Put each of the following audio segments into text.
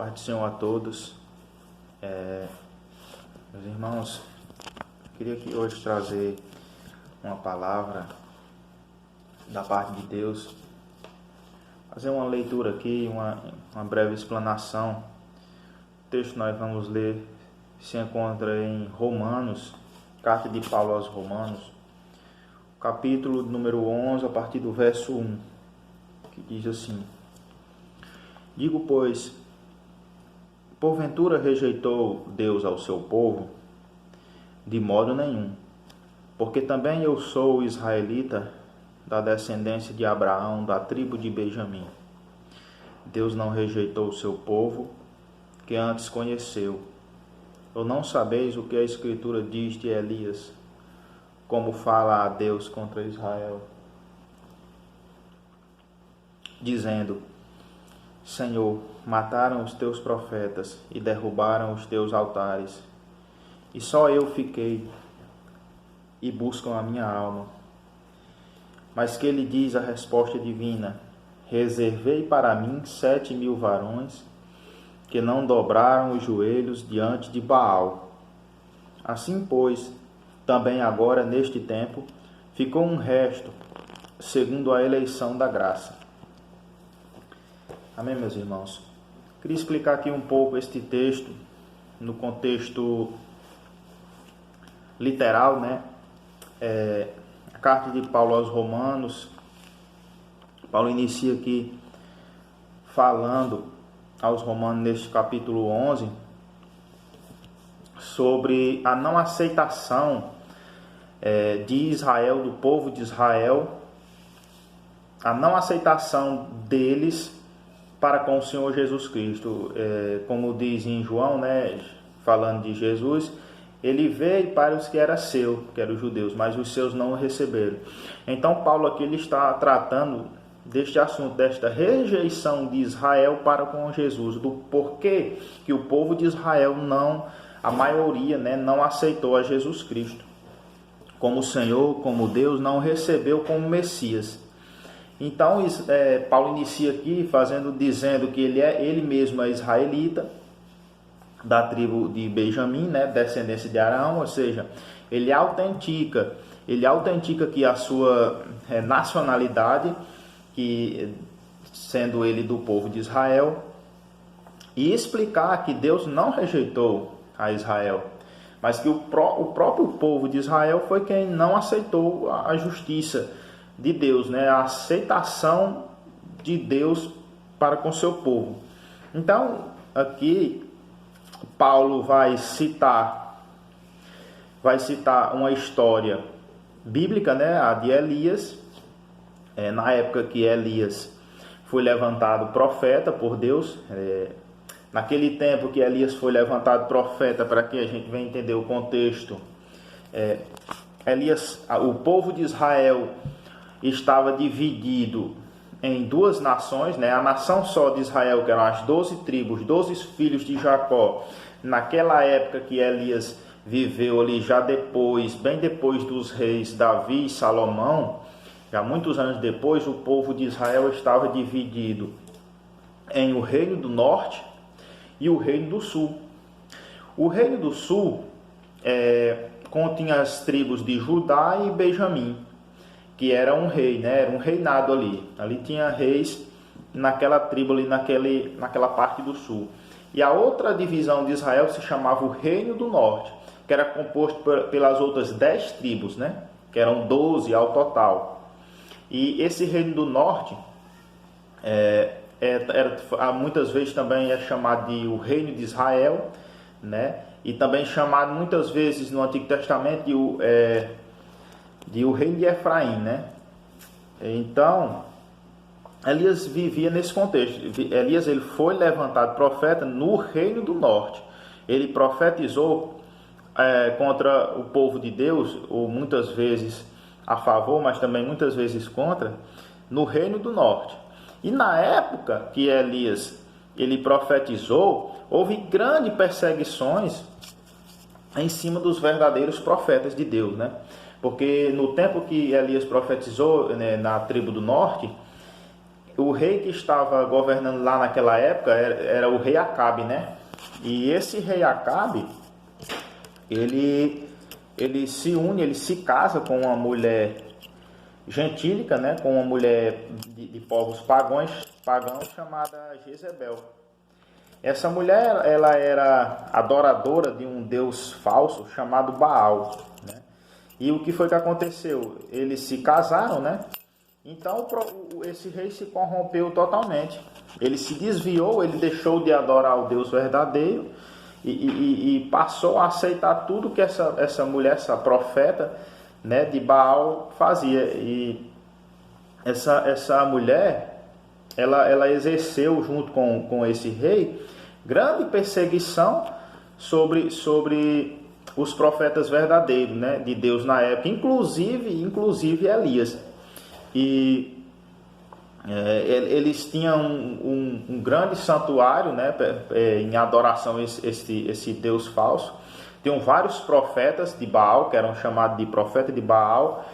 Paz do Senhor a todos. Meus irmãos, queria aqui hoje trazer uma palavra da parte de Deus, fazer uma leitura aqui, uma breve explanação. O texto que nós vamos ler se encontra em Romanos, carta de Paulo aos Romanos, capítulo número 11, a partir do verso 1, que diz assim: Digo, pois, porventura rejeitou Deus ao seu povo? De modo nenhum, porque também eu sou israelita, da descendência de Abraão, da tribo de Benjamim. Deus não rejeitou o seu povo, que antes conheceu. Ou não sabeis o que a Escritura diz de Elias, como fala a Deus contra Israel, dizendo: Senhor, mataram os teus profetas e derrubaram os teus altares, e só eu fiquei, e buscam a minha alma. Mas que lhe diz a resposta divina: Reservei para mim 7.000 varões, que não dobraram os joelhos diante de Baal. Assim, pois, também agora, neste tempo, ficou um resto, segundo a eleição da graça. Amém, meus irmãos? Queria explicar aqui um pouco este texto no contexto literal, né? A carta de Paulo aos Romanos. Paulo inicia aqui falando aos Romanos, neste capítulo 11, sobre a não aceitação de Israel, do povo de Israel, a não aceitação deles para com o Senhor Jesus Cristo. Como diz em João, né, falando de Jesus, ele veio para os que era seu, que eram os judeus, mas os seus não o receberam. Então Paulo aqui ele está tratando deste assunto, desta rejeição de Israel para com Jesus, do porquê que o povo de Israel a maioria, né, não aceitou a Jesus Cristo como Senhor, como Deus, não recebeu como Messias. Então Paulo inicia aqui dizendo que ele mesmo é israelita, da tribo de Benjamim, né, descendência de Arão, ou seja, ele autentica aqui a sua nacionalidade, que sendo ele do povo de Israel, e explicar que Deus não rejeitou a Israel, mas que o próprio povo de Israel foi quem não aceitou a justiça de Deus, né, a aceitação de Deus para com seu povo. Então, aqui Paulo vai citar uma história bíblica, né, a de Elias. Na época que Elias foi levantado profeta por Deus, naquele tempo que Elias foi levantado profeta, para que a gente venha entender o contexto, o povo de Israel estava dividido em duas nações, né? A nação só de Israel, que eram as 12 tribos, 12 filhos de Jacó, naquela época que Elias viveu ali, já depois, bem depois dos reis Davi e Salomão, já muitos anos depois, o povo de Israel estava dividido em o reino do norte e o reino do sul. O reino do sul continha as tribos de Judá e Benjamim, que era um rei, né? Era um reinado ali. Ali tinha reis naquela tribo, ali naquela parte do sul. E a outra divisão de Israel se chamava o Reino do Norte, que era composto pelas outras 10 tribos, né? Que eram 12 ao total. E esse Reino do Norte, muitas vezes também é chamado de o Reino de Israel, né? E também chamado muitas vezes no Antigo Testamento de o reino de Efraim, né? Então, Elias vivia nesse contexto. Elias ele foi levantado profeta no reino do norte. Ele profetizou contra o povo de Deus, ou muitas vezes a favor, mas também muitas vezes contra, no reino do norte. E na época que Elias ele profetizou, houve grandes perseguições em cima dos verdadeiros profetas de Deus, né? Porque no tempo que Elias profetizou, né, na tribo do norte, o rei que estava governando lá naquela época era o rei Acabe, né? E esse rei Acabe, ele se une, ele se casa com uma mulher gentílica, né? Com uma mulher de povos pagãos chamada Jezebel. Essa mulher, ela era adoradora de um deus falso chamado Baal, né? E o que foi que aconteceu? Eles se casaram, né? Então esse rei se corrompeu totalmente. Ele se desviou, ele deixou de adorar o Deus verdadeiro e passou a aceitar tudo que essa mulher, essa profeta, né, de Baal fazia. E essa mulher, ela exerceu junto com esse rei grande perseguição sobre os profetas verdadeiros, né, de Deus na época, inclusive Elias. E eles tinham um grande santuário, né, em adoração a esse Deus falso. Tinham vários profetas de Baal, que eram chamados de profeta de Baal.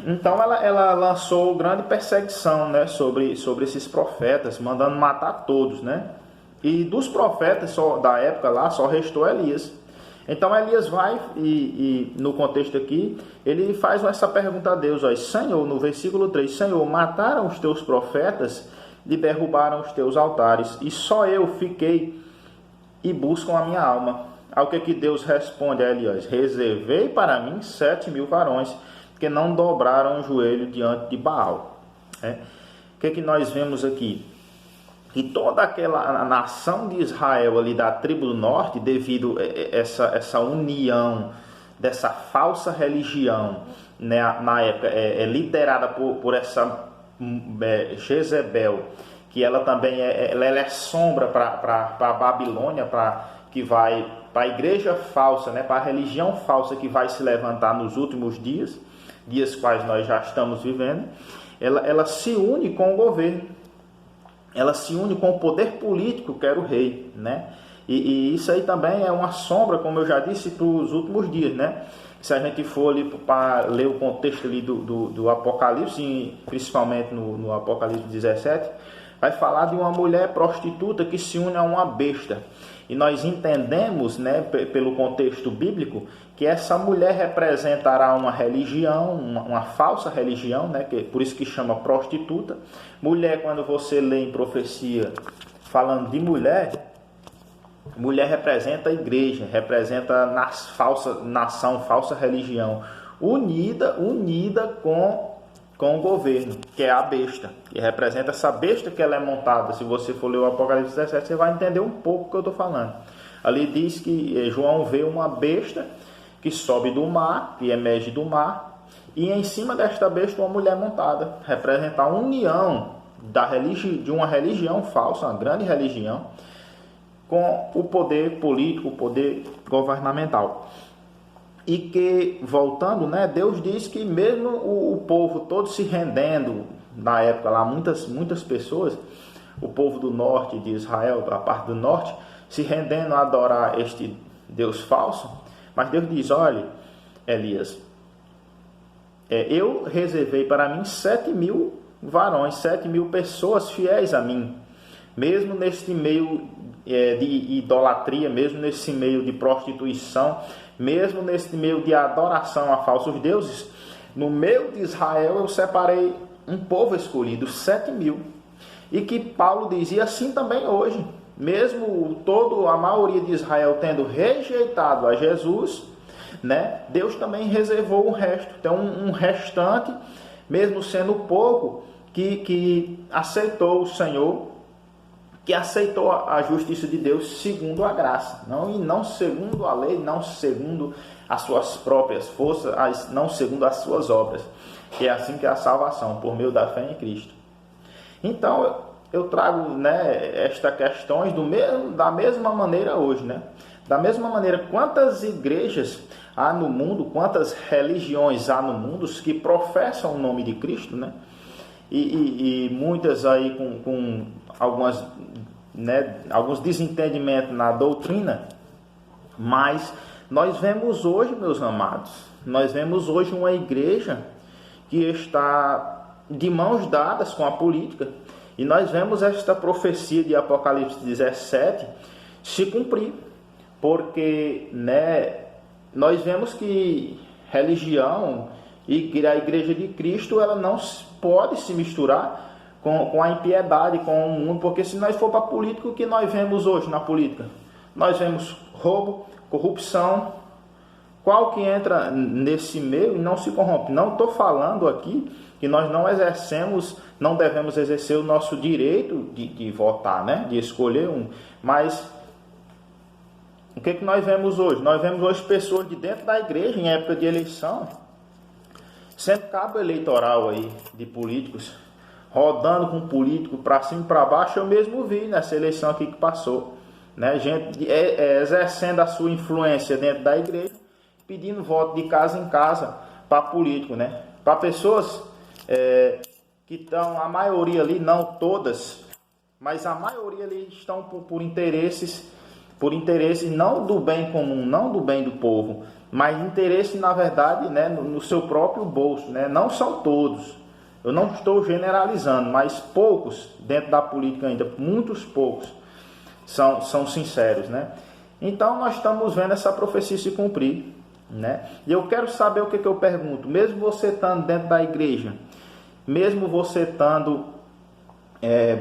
Então ela lançou grande perseguição, né, sobre esses profetas, mandando matar todos, né? E dos profetas da época lá só restou Elias. Então Elias vai e no contexto aqui, ele faz essa pergunta a Deus, ó, Senhor, no versículo 3, Senhor, mataram os teus profetas e derrubaram os teus altares, e só eu fiquei e buscam a minha alma. Ao que Deus responde a Elias? Reservei para mim 7.000 varões que não dobraram o joelho diante de Baal. O que nós vemos aqui? Que toda aquela nação de Israel ali da tribo do norte, devido a essa união dessa falsa religião, né, na época liderada por essa Jezebel, que ela também ela é sombra para a Babilônia, que vai para a igreja falsa, né, para a religião falsa que vai se levantar nos últimos dias quais nós já estamos vivendo. Ela se une com o governo. Ela se une com o poder político, que era o rei, né? E isso aí também é uma sombra, como eu já disse, para os últimos dias, né? Se a gente for ali para ler o contexto ali do Apocalipse, principalmente no Apocalipse 17, vai falar de uma mulher prostituta que se une a uma besta. E nós entendemos, né, pelo contexto bíblico, que essa mulher representará uma religião, uma falsa religião, né, por isso que chama prostituta. Mulher, quando você lê em profecia falando de mulher, mulher representa a igreja, representa nação, falsa religião, unida com o governo, que é a besta, que representa essa besta que ela é montada. Se você for ler o Apocalipse 17, você vai entender um pouco o que eu estou falando. Ali diz que João vê uma besta que sobe do mar, que emerge do mar, e em cima desta besta uma mulher montada, representa a união de uma religião falsa, uma grande religião, com o poder político, o poder governamental. E que, voltando, né, Deus diz que mesmo o povo todo se rendendo, na época lá, muitas pessoas, o povo do norte de Israel, da parte do norte, se rendendo a adorar este Deus falso, mas Deus diz, olha, Elias, eu reservei para mim 7.000 varões, 7.000 pessoas fiéis a mim, mesmo neste meio de idolatria, mesmo nesse meio de prostituição, mesmo nesse meio de adoração a falsos deuses, no meio de Israel eu separei um povo escolhido, 7.000. E que Paulo dizia assim também hoje, mesmo a maioria de Israel tendo rejeitado a Jesus, né, Deus também reservou o resto. Então um restante, mesmo sendo pouco, que aceitou o Senhor, que aceitou a justiça de Deus segundo a graça, não segundo a lei, não segundo as suas próprias forças, não segundo as suas obras, que é assim que é a salvação, por meio da fé em Cristo. Então eu trago, né, estas questões da mesma maneira hoje, né? Da mesma maneira, quantas igrejas há no mundo, quantas religiões há no mundo que professam o nome de Cristo, né? E muitas aí com algumas, né, alguns desentendimentos na doutrina, mas nós vemos hoje, meus amados, nós vemos hoje uma igreja que está de mãos dadas com a política. E nós vemos esta profecia de Apocalipse 17 se cumprir, porque, né, nós vemos que religião e a Igreja de Cristo, ela não pode se misturar com a impiedade, com o mundo, porque se nós for para a política, o que nós vemos hoje na política? Nós vemos roubo, corrupção. Qual que entra nesse meio e não se corrompe? Não estou falando aqui que nós não exercemos, não devemos exercer o nosso direito de votar, né? De escolher um, mas o que nós vemos hoje? Nós vemos hoje pessoas de dentro da igreja, em época de eleição, sendo cabo eleitoral aí de políticos, rodando com político para cima e para baixo. Eu mesmo vi nessa eleição aqui que passou, né? Gente exercendo a sua influência dentro da igreja, pedindo voto de casa em casa para político, né? Para pessoas que estão, a maioria ali, não todas, mas a maioria ali estão por interesses não do bem comum, não do bem do povo, mas interesse, na verdade, né, no seu próprio bolso, né? Não são todos, eu não estou generalizando, mas poucos dentro da política ainda, muitos poucos são sinceros, né? Então nós estamos vendo essa profecia se cumprir, né? E eu quero saber o que eu pergunto, mesmo você estando dentro da igreja, mesmo você estando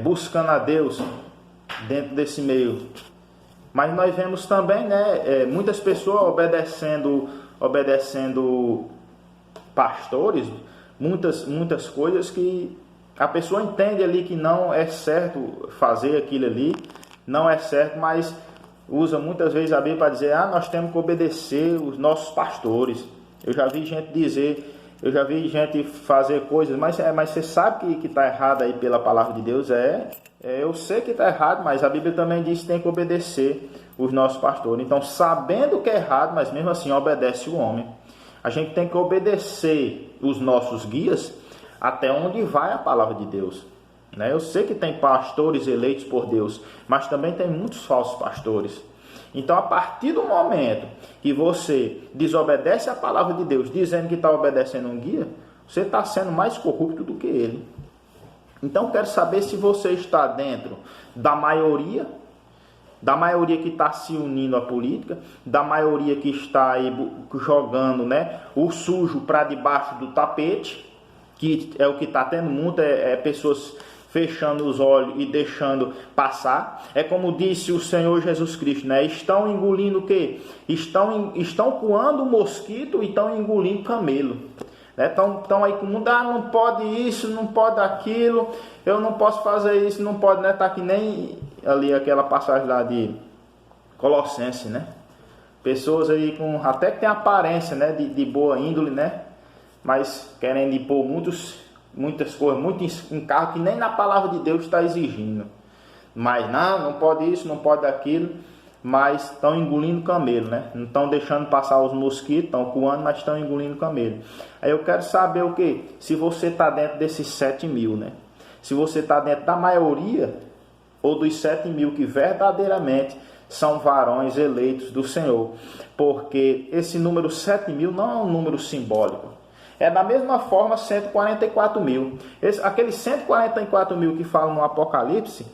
buscando a Deus dentro desse meio, mas nós vemos também, né, muitas pessoas obedecendo pastores, muitas coisas que a pessoa entende ali que não é certo fazer aquilo ali, não é certo, mas usa muitas vezes a Bíblia para dizer, nós temos que obedecer os nossos pastores. Eu já vi gente fazer coisas, mas você sabe que está errado aí pela palavra de Deus. Eu sei que está errado, mas a Bíblia também diz que tem que obedecer os nossos pastores. Então, sabendo que é errado, mas mesmo assim obedece o homem. A gente tem que obedecer os nossos guias até onde vai a palavra de Deus, né? Eu sei que tem pastores eleitos por Deus, mas também tem muitos falsos pastores. Então, a partir do momento que você desobedece a palavra de Deus, dizendo que está obedecendo um guia, você está sendo mais corrupto do que ele. Então, quero saber se você está dentro da maioria que está se unindo à política, da maioria que está aí jogando, né, o sujo para debaixo do tapete, que é o que está tendo muito, pessoas fechando os olhos e deixando passar. É como disse o Senhor Jesus Cristo, né? Estão engolindo o quê? Estão coando mosquito e estão engolindo camelo. Estão aí com o mundo, não pode isso, não pode aquilo, eu não posso fazer isso, não pode, né? Está aqui nem ali aquela passagem lá de Colossenses, né? Pessoas aí com, até que tem aparência, né, de boa índole, né? Mas querendo impor muitas coisas, muito encargo que nem na palavra de Deus está exigindo. Mas não pode isso, não pode aquilo, mas estão engolindo camelo, né? Não estão deixando passar os mosquitos, estão coando, mas estão engolindo camelo. Aí eu quero saber o que? Se você está dentro desses 7.000, né? Se você está dentro da maioria ou dos 7.000 que verdadeiramente são varões eleitos do Senhor. Porque esse número 7.000 não é um número simbólico. É da mesma forma 144.000. Aqueles 144.000 que falam no Apocalipse,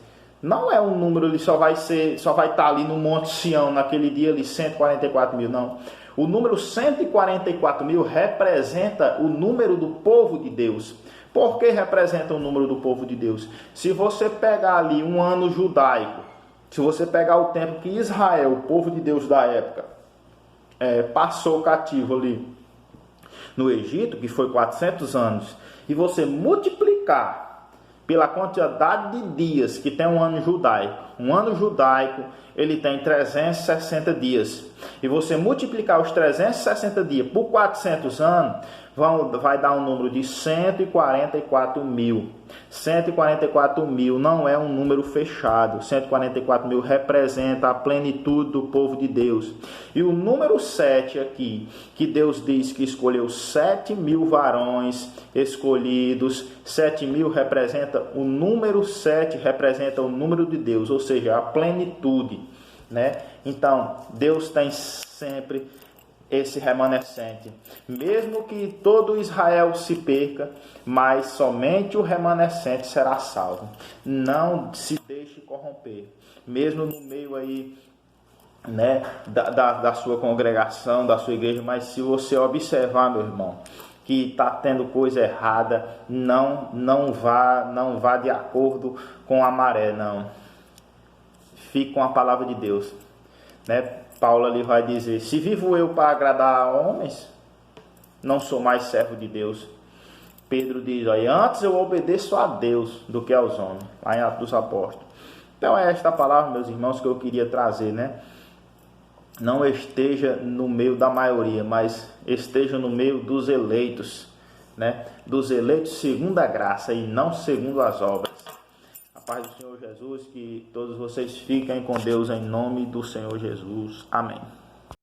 não é um número, ele só vai estar ali no Monte Sião, naquele dia ali, 144.000, não. O número 144.000 representa o número do povo de Deus. Por que representa o número do povo de Deus? Se você pegar ali um ano judaico, se você pegar o tempo que Israel, o povo de Deus da época, passou cativo ali no Egito, que foi 400 anos, e você multiplicar pela quantidade de dias que tem um ano judaico, ele tem 360 dias, e você multiplicar os 360 dias por 400 anos, vai dar um número de 144.000. 144.000 não é um número fechado. 144.000 representa a plenitude do povo de Deus. E o número 7 aqui, que Deus diz que escolheu 7.000 varões escolhidos. 7.000 representa o número 7, representa o número de Deus, ou seja, a plenitude, né? Então, Deus tem sempre esse remanescente. Mesmo que todo Israel se perca, mas somente o remanescente será salvo. Não se deixe corromper. Mesmo no meio aí, né, da sua congregação, da sua igreja, mas se você observar, meu irmão, que está tendo coisa errada, não vá de acordo com a maré, não. Fique com a palavra de Deus, né? Paulo ali vai dizer: se vivo eu para agradar a homens, não sou mais servo de Deus. Pedro diz: antes eu obedeço a Deus do que aos homens, lá em Atos dos Apóstolos. Então é esta palavra, meus irmãos, que eu queria trazer, né? Não esteja no meio da maioria, mas esteja no meio dos eleitos, né? Dos eleitos segundo a graça e não segundo as obras. A paz do Senhor Jesus, que todos vocês fiquem com Deus em nome do Senhor Jesus. Amém.